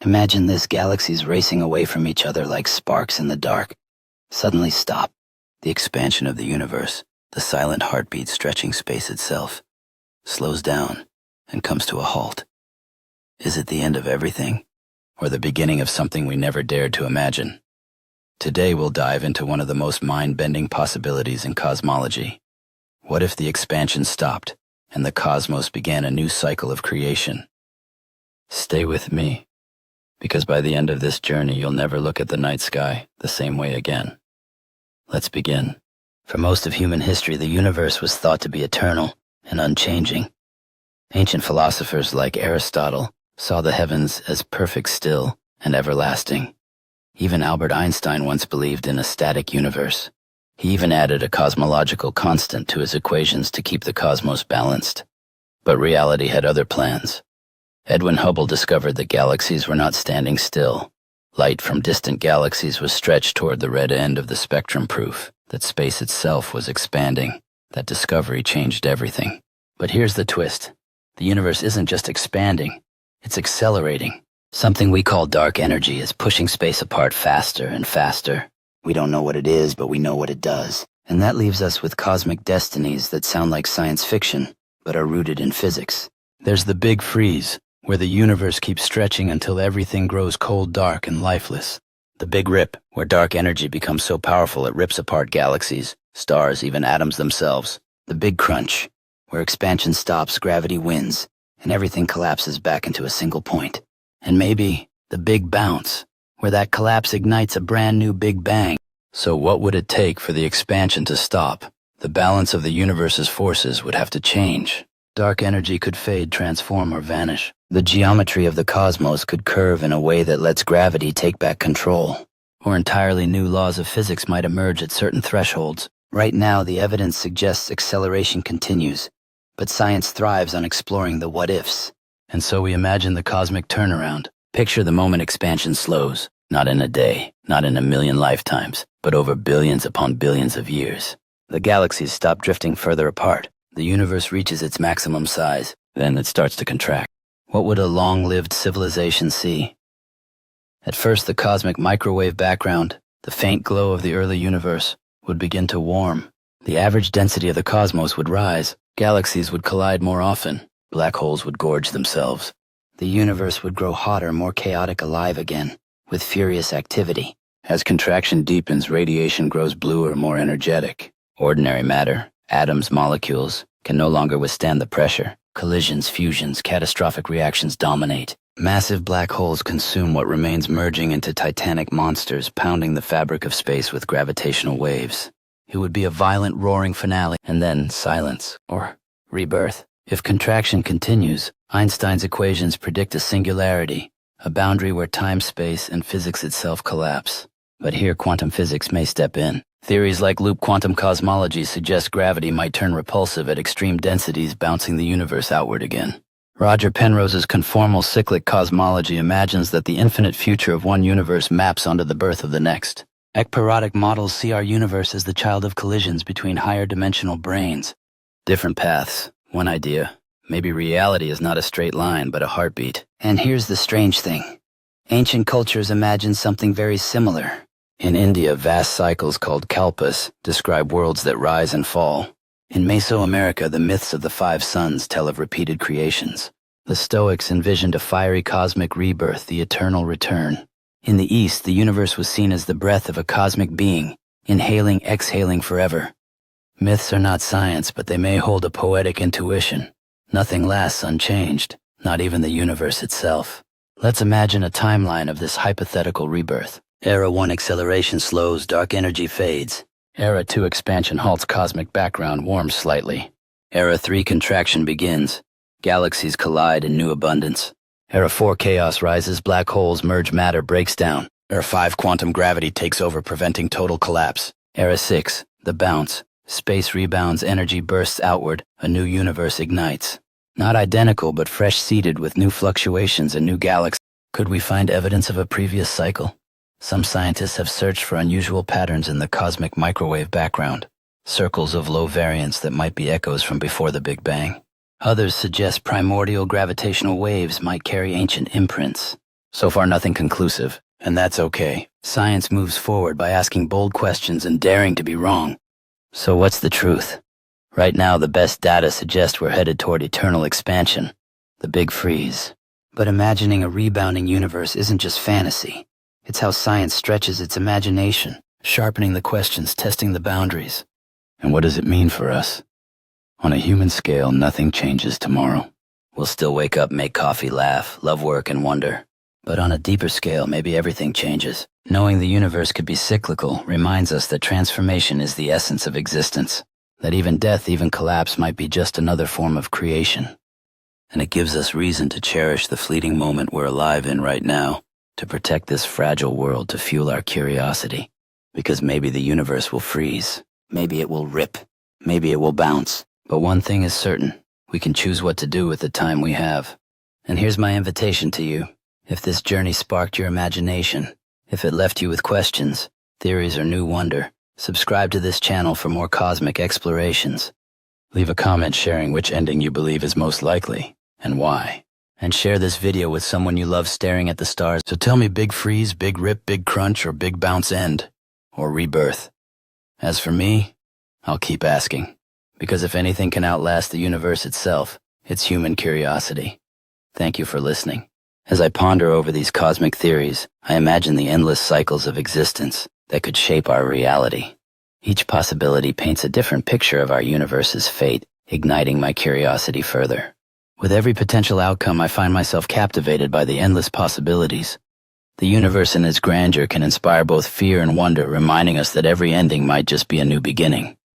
Imagine this: galaxies racing away from each other like sparks in the dark. Suddenly stop. The expansion of the universe, the silent heartbeat stretching space itself, slows down and comes to a halt. Is it the end of everything, or the beginning of something we never dared to imagine? Today we'll dive into one of the most mind-bending possibilities in cosmology. What if the expansion stopped and the cosmos began a new cycle of creation? Stay with me, because by the end of this journey you'll never look at the night sky the same way again. Let's begin. For most of human history, the universe was thought to be eternal and unchanging. Ancient philosophers like Aristotle saw the heavens as perfect still and everlasting. Even Albert Einstein once believed in a static universe. He even added a cosmological constant to his equations to keep the cosmos balanced. But reality had other plans. Edwin Hubble discovered that galaxies were not standing still. Light from distant galaxies was stretched toward the red end of the spectrum, proof that space itself was expanding. That discovery changed everything. But here's the twist. The universe isn't just expanding, it's accelerating. Something we call dark energy is pushing space apart faster and faster. We don't know what it is, but we know what it does. And that leaves us with cosmic destinies that sound like science fiction, but are rooted in physics. There's the big freeze, where the universe keeps stretching until everything grows cold, dark, and lifeless. The big rip, where dark energy becomes so powerful it rips apart galaxies, stars, even atoms themselves. The big crunch, where expansion stops, gravity wins, and everything collapses back into a single point. And maybe the big bounce, where that collapse ignites a brand new big bang. So what would it take for the expansion to stop? The balance of the universe's forces would have to change. Dark energy could fade, transform, or vanish. The geometry of the cosmos could curve in a way that lets gravity take back control. Or entirely new laws of physics might emerge at certain thresholds. Right now, the evidence suggests acceleration continues, but science thrives on exploring the what-ifs. And so we imagine the cosmic turnaround. Picture the moment expansion slows, not in a day, not in a million lifetimes, but over billions upon billions of years. The galaxies stop drifting further apart. The universe reaches its maximum size. Then it starts to contract. What would a long-lived civilization see? At first, the cosmic microwave background, the faint glow of the early universe, would begin to warm. The average density of the cosmos would rise. Galaxies would collide more often. Black holes would gorge themselves. The universe would grow hotter, more chaotic, alive again, with furious activity. As contraction deepens, radiation grows bluer, more energetic. Ordinary matter, atoms, molecules, can no longer withstand the pressure. Collisions, fusions, catastrophic reactions dominate. Massive black holes consume what remains, merging into titanic monsters, pounding the fabric of space with gravitational waves. It would be a violent, roaring finale, and then silence, or rebirth. If contraction continues, Einstein's equations predict a singularity, a boundary where time, space, and physics itself collapse. But here quantum physics may step in. Theories like loop quantum cosmology suggest gravity might turn repulsive at extreme densities, bouncing the universe outward again. Roger Penrose's conformal cyclic cosmology imagines that the infinite future of one universe maps onto the birth of the next. Ekpyrotic models see our universe as the child of collisions between higher dimensional brains. Different paths. One idea. Maybe reality is not a straight line, but a heartbeat. And here's the strange thing. Ancient cultures imagined something very similar. In India, vast cycles called kalpas describe worlds that rise and fall. In Mesoamerica, the myths of the 5 suns tell of repeated creations. The Stoics envisioned a fiery cosmic rebirth, the eternal return. In the East, the universe was seen as the breath of a cosmic being, inhaling, exhaling forever. Myths are not science, but they may hold a poetic intuition. Nothing lasts unchanged, not even the universe itself. Let's imagine a timeline of this hypothetical rebirth. Era 1, acceleration slows, dark energy fades. Era 2, expansion halts, cosmic background warms slightly. Era 3, contraction begins. Galaxies collide in new abundance. Era 4, chaos rises, black holes merge, matter breaks down. Era 5, quantum gravity takes over, preventing total collapse. Era 6, the bounce. Space rebounds, energy bursts outward, a new universe ignites. Not identical, but fresh-seeded with new fluctuations and new galaxies. Could we find evidence of a previous cycle? Some scientists have searched for unusual patterns in the cosmic microwave background, circles of low variance that might be echoes from before the Big Bang. Others suggest primordial gravitational waves might carry ancient imprints. So far nothing conclusive, and that's okay. Science moves forward by asking bold questions and daring to be wrong. So what's the truth? Right now the best data suggest we're headed toward eternal expansion, the big freeze. But imagining a rebounding universe isn't just fantasy. It's how science stretches its imagination, sharpening the questions, testing the boundaries. And what does it mean for us? On a human scale, nothing changes tomorrow. We'll still wake up, make coffee, laugh, love work, and wonder. But on a deeper scale, maybe everything changes. Knowing the universe could be cyclical reminds us that transformation is the essence of existence, that even death, even collapse might be just another form of creation. And it gives us reason to cherish the fleeting moment we're alive in right now, to protect this fragile world, to fuel our curiosity. Because maybe the universe will freeze, maybe it will rip, maybe it will bounce. But one thing is certain, we can choose what to do with the time we have. And here's my invitation to you. If this journey sparked your imagination, if it left you with questions, theories, or new wonder, subscribe to this channel for more cosmic explorations. Leave a comment sharing which ending you believe is most likely, and why. And share this video with someone you love staring at the stars. So tell me, big freeze, big rip, big crunch, or big bounce end, or rebirth? As for me, I'll keep asking. Because if anything can outlast the universe itself, it's human curiosity. Thank you for listening. As I ponder over these cosmic theories, I imagine the endless cycles of existence that could shape our reality. Each possibility paints a different picture of our universe's fate, igniting my curiosity further. With every potential outcome, I find myself captivated by the endless possibilities. The universe in its grandeur can inspire both fear and wonder, reminding us that every ending might just be a new beginning.